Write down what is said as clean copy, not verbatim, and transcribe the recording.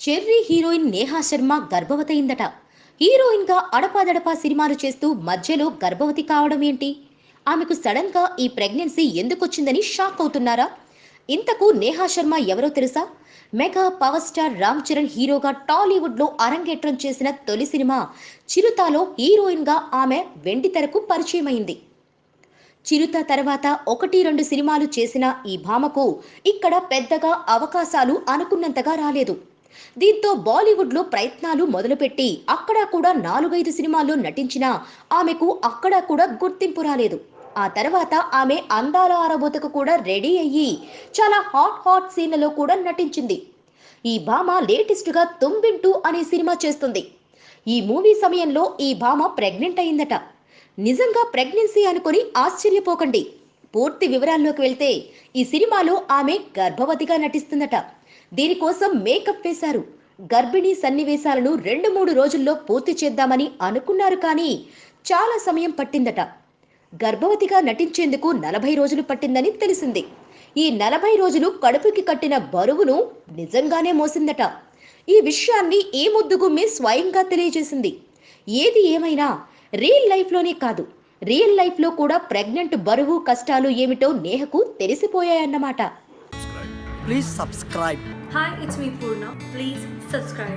Cherry heroine Neha Sharma గర్భవతయిందట. హీరోయిన్గా అడపాదడపా సినిమాలు చేస్తూ మధ్యలో గర్భవతి కావడం ఏంటి? ఆమెకు సడన్ గా ఈ ప్రెగ్నెన్సీ ఎందుకొచ్చిందని షాక్ అవుతున్నారా? ఇంతకు నేహా శర్మ ఎవరో తెలుసా? Mega power star Ram Charan హీరోగా టాలీవుడ్ లో అరంగేట్రం చేసిన తొలి సినిమా చిరుతలో హీరోయిన్ గా ఆమె వెండితెరకు పరిచయమైంది. చిరుత తర్వాత 1, 2 సినిమాలు చేసిన ఈ భామకు ఇక్కడ పెద్దగా అవకాశాలు అనుకున్నంతగా రాలేదు. దీంతో బాలీవుడ్లో ప్రయత్నాలు మొదలుపెట్టి అక్కడా కూడా 4, 5 సినిమాల్లో నటించినా ఆమెకు అక్కడా కూడా గుర్తింపు రాలేదు. ఆ తర్వాత ఆమె అందాల ఆరబోతకు కూడా రెడీ అయ్యి చాలా హాట్ సీన్లలో కూడా నటించింది. ఈ భామ లేటెస్ట్గా తుంబింటూ అనే సినిమా చేస్తుంది. ఈ మూవీ సమయంలో ఈ భామ ప్రెగ్నెంట్ అయిందట. నిజంగా ప్రెగ్నెన్సీ అనుకుని ఆశ్చర్యపోకండి. పూర్తి వివరాల్లోకి వెళ్తే ఈ సినిమాలో ఆమె గర్భవతిగా నటిస్తుందట. దీనికోసం మేకప్ వేశారు. గర్భిణీ సన్నివేశాలను 2, 3 రోజుల్లో పూర్తి చేద్దామని అనుకున్నారు, కానీ చాలా సమయం పట్టిందట. గర్భవతిగా నటించేందుకు 40 రోజులు పట్టిందని తెలిసింది. ఈ 40 రోజులు కడుపుకి కట్టిన బరువును నిజంగానే మోసిందట. ఈ విషయాన్ని ఈ ముద్దుగుమ్మి స్వయంగా తెలియజేసింది. ఏది ఏమైనా రియల్ లైఫ్లోనే కాదు, రియల్ లైఫ్లో కూడా ప్రెగ్నెంట్ బరువు కష్టాలు ఏమిటో నేహకు తెలిసిపోయాయన్నమాట. Please subscribe. Hi, it's me Purna. Please subscribe.